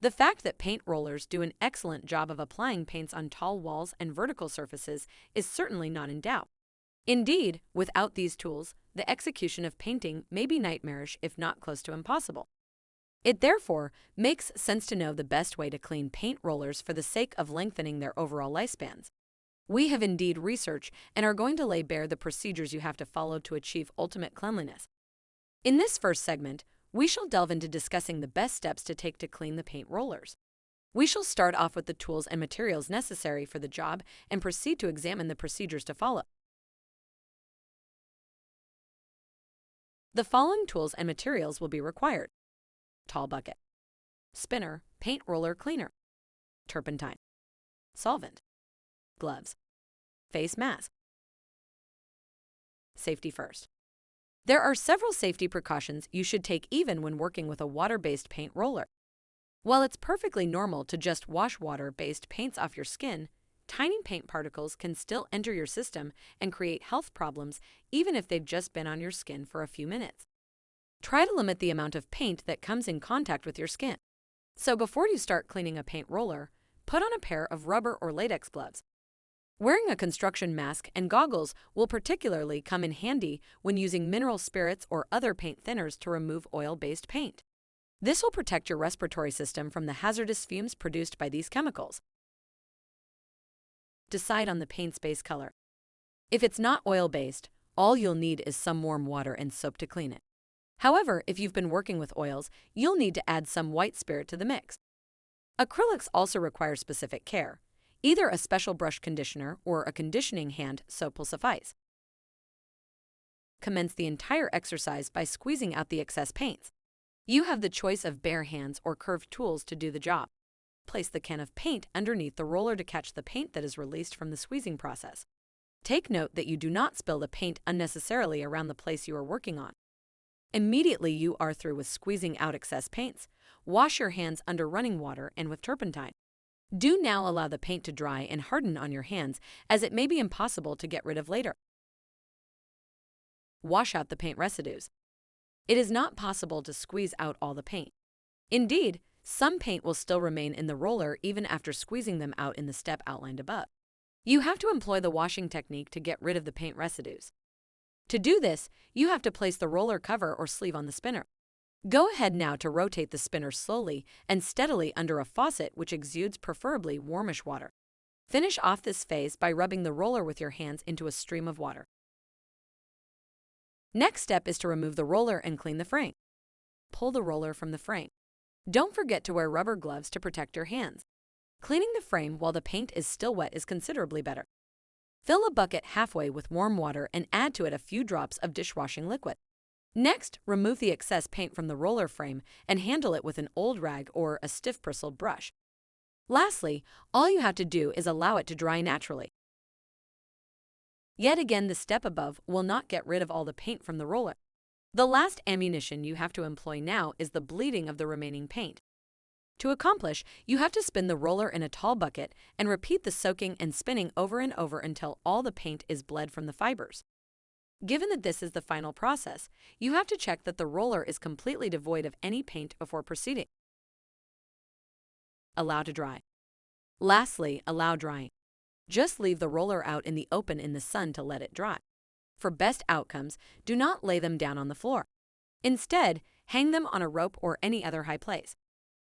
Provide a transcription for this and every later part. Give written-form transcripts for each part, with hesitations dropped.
The fact that paint rollers do an excellent job of applying paints on tall walls and vertical surfaces is certainly not in doubt. Indeed, without these tools, the execution of painting may be nightmarish if not close to impossible. It therefore makes sense to know the best way to clean paint rollers for the sake of lengthening their overall lifespans. We have indeed researched and are going to lay bare the procedures you have to follow to achieve ultimate cleanliness. In this first segment, we shall delve into discussing the best steps to take to clean the paint rollers. We shall start off with the tools and materials necessary for the job and proceed to examine the procedures to follow. The following tools and materials will be required: tall bucket, spinner, paint roller cleaner, turpentine, solvent, gloves, face mask. Safety first. There are several safety precautions you should take even when working with a water-based paint roller. While it's perfectly normal to just wash water-based paints off your skin, tiny paint particles can still enter your system and create health problems even if they've just been on your skin for a few minutes. Try to limit the amount of paint that comes in contact with your skin. So before you start cleaning a paint roller, put on a pair of rubber or latex gloves. Wearing a construction mask and goggles will particularly come in handy when using mineral spirits or other paint thinners to remove oil-based paint. This will protect your respiratory system from the hazardous fumes produced by these chemicals. Decide on the paint's base color. If it's not oil-based, all you'll need is some warm water and soap to clean it. However, if you've been working with oils, you'll need to add some white spirit to the mix. Acrylics also require specific care. Either a special brush conditioner or a conditioning hand soap will suffice. Commence the entire exercise by squeezing out the excess paints. You have the choice of bare hands or curved tools to do the job. Place the can of paint underneath the roller to catch the paint that is released from the squeezing process. Take note that you do not spill the paint unnecessarily around the place you are working on. Immediately you are through with squeezing out excess paints, wash your hands under running water and with turpentine. Do now allow the paint to dry and harden on your hands, as it may be impossible to get rid of later. Wash out the paint residues. It is not possible to squeeze out all the paint. Indeed, some paint will still remain in the roller even after squeezing them out in the step outlined above. You have to employ the washing technique to get rid of the paint residues. To do this, you have to place the roller cover or sleeve on the spinner. Go ahead now to rotate the spinner slowly and steadily under a faucet which exudes preferably warmish water. Finish off this phase by rubbing the roller with your hands into a stream of water. Next step is to remove the roller and clean the frame. Pull the roller from the frame. Don't forget to wear rubber gloves to protect your hands. Cleaning the frame while the paint is still wet is considerably better. Fill a bucket halfway with warm water and add to it a few drops of dishwashing liquid. Next, remove the excess paint from the roller frame and handle it with an old rag or a stiff bristled brush. Lastly, all you have to do is allow it to dry naturally. Yet again, the step above will not get rid of all the paint from the roller. The last ammunition you have to employ now is the bleeding of the remaining paint. To accomplish, you have to spin the roller in a tall bucket and repeat the soaking and spinning over and over until all the paint is bled from the fibers. Given that this is the final process, you have to check that the roller is completely devoid of any paint before proceeding. Allow to dry. Lastly, allow drying. Just leave the roller out in the open in the sun to let it dry. For best outcomes, do not lay them down on the floor. Instead, hang them on a rope or any other high place.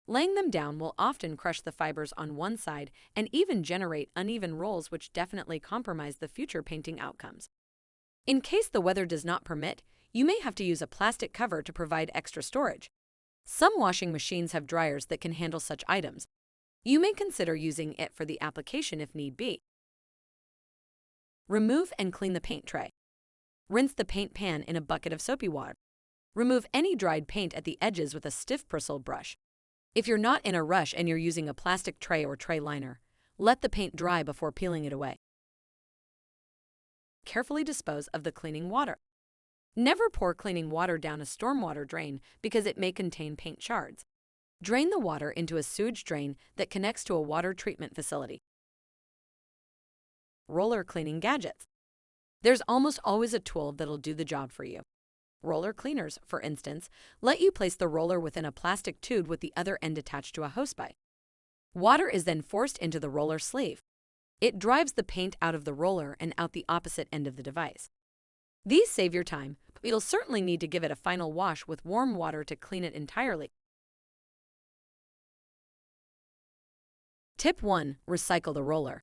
Laying them down will often crush the fibers on one side and even generate uneven rolls which definitely compromise the future painting outcomes. In case the weather does not permit, you may have to use a plastic cover to provide extra storage. Some washing machines have dryers that can handle such items. You may consider using it for the application if need be. Remove and clean the paint tray. Rinse the paint pan in a bucket of soapy water. Remove any dried paint at the edges with a stiff bristled brush. If you're not in a rush and you're using a plastic tray or tray liner, let the paint dry before peeling it away. Carefully dispose of the cleaning water. Never pour cleaning water down a stormwater drain because it may contain paint shards. Drain the water into a sewage drain that connects to a water treatment facility. Roller cleaning gadgets. There's almost always a tool that'll do the job for you. Roller cleaners, for instance, let you place the roller within a plastic tube with the other end attached to a hosepipe. Water is then forced into the roller sleeve. It drives the paint out of the roller and out the opposite end of the device. These save your time, but you'll certainly need to give it a final wash with warm water to clean it entirely. Tip 1. Recycle the roller.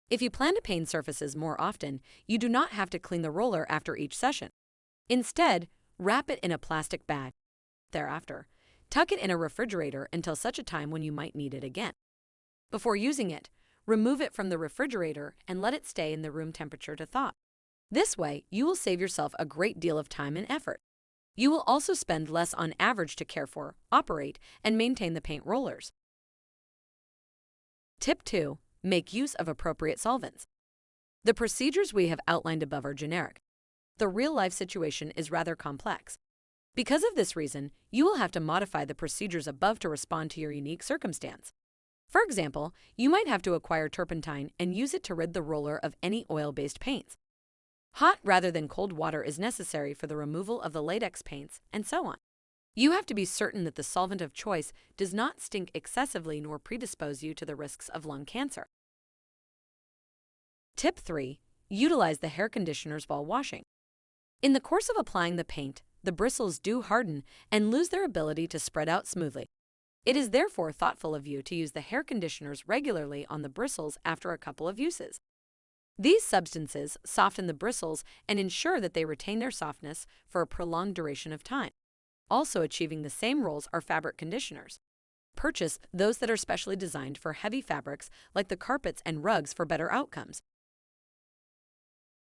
If you plan to paint surfaces more often, you do not have to clean the roller after each session. Instead, wrap it in a plastic bag. Thereafter, tuck it in a refrigerator until such a time when you might need it again. Before using it, remove it from the refrigerator and let it stay in the room temperature to thaw. This way, you will save yourself a great deal of time and effort. You will also spend less on average to care for, operate, and maintain the paint rollers. Tip 2. Make use of appropriate solvents. The procedures we have outlined above are generic. The real-life situation is rather complex. Because of this reason, you will have to modify the procedures above to respond to your unique circumstance. For example, you might have to acquire turpentine and use it to rid the roller of any oil-based paints. Hot rather than cold water is necessary for the removal of the latex paints, and so on. You have to be certain that the solvent of choice does not stink excessively nor predispose you to the risks of lung cancer. Tip 3. Utilize the hair conditioners while washing. In the course of applying the paint, the bristles do harden and lose their ability to spread out smoothly. It is therefore thoughtful of you to use the hair conditioners regularly on the bristles after a couple of uses. These substances soften the bristles and ensure that they retain their softness for a prolonged duration of time. Also achieving the same roles are fabric conditioners. Purchase those that are specially designed for heavy fabrics like the carpets and rugs for better outcomes.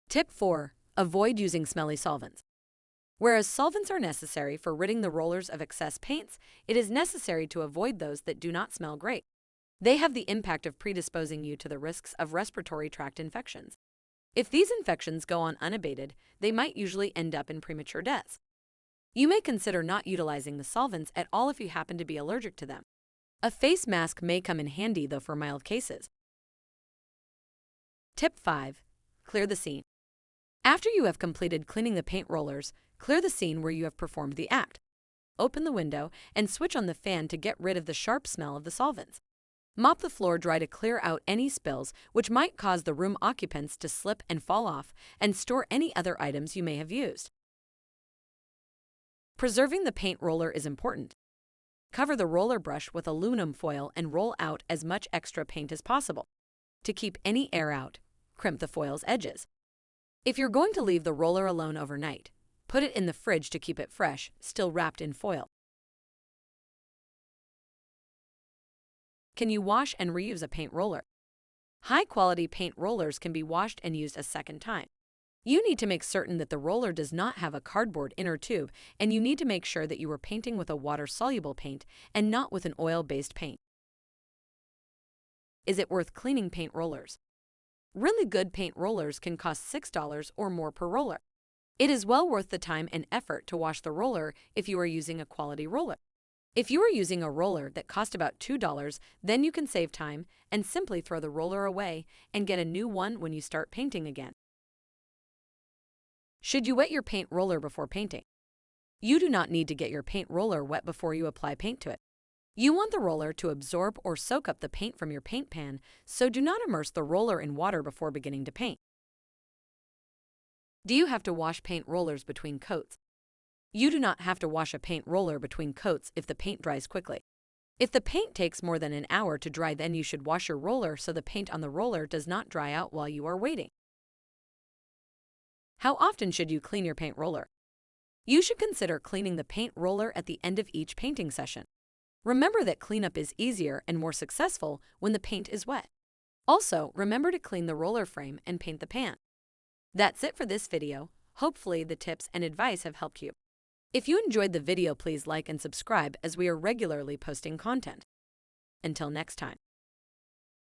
Tip 4. Avoid using smelly solvents. Whereas solvents are necessary for ridding the rollers of excess paints, it is necessary to avoid those that do not smell great. They have the impact of predisposing you to the risks of respiratory tract infections. If these infections go on unabated, they might usually end up in premature deaths. You may consider not utilizing the solvents at all if you happen to be allergic to them. A face mask may come in handy, though, for mild cases. Tip 5. Clear the scene. After you have completed cleaning the paint rollers, clear the scene where you have performed the act. Open the window and switch on the fan to get rid of the sharp smell of the solvents. Mop the floor dry to clear out any spills which might cause the room occupants to slip and fall off, and store any other items you may have used. Preserving the paint roller is important. Cover the roller brush with aluminum foil and roll out as much extra paint as possible. To keep any air out, crimp the foil's edges. If you're going to leave the roller alone overnight, put it in the fridge to keep it fresh, still wrapped in foil. Can you wash and reuse a paint roller? High-quality paint rollers can be washed and used a second time. You need to make certain that the roller does not have a cardboard inner tube, and you need to make sure that you are painting with a water-soluble paint and not with an oil-based paint. Is it worth cleaning paint rollers? Really good paint rollers can cost $6 or more per roller. It is well worth the time and effort to wash the roller if you are using a quality roller. If you are using a roller that cost about $2, then you can save time and simply throw the roller away and get a new one when you start painting again. Should you wet your paint roller before painting? You do not need to get your paint roller wet before you apply paint to it. You want the roller to absorb or soak up the paint from your paint pan, so do not immerse the roller in water before beginning to paint. Do you have to wash paint rollers between coats? You do not have to wash a paint roller between coats if the paint dries quickly. If the paint takes more than an hour to dry, then you should wash your roller so the paint on the roller does not dry out while you are waiting. How often should you clean your paint roller? You should consider cleaning the paint roller at the end of each painting session. Remember that cleanup is easier and more successful when the paint is wet. Also, remember to clean the roller frame and paint the pan. That's it for this video. Hopefully the tips and advice have helped you. If you enjoyed the video, please like and subscribe as we are regularly posting content. Until next time.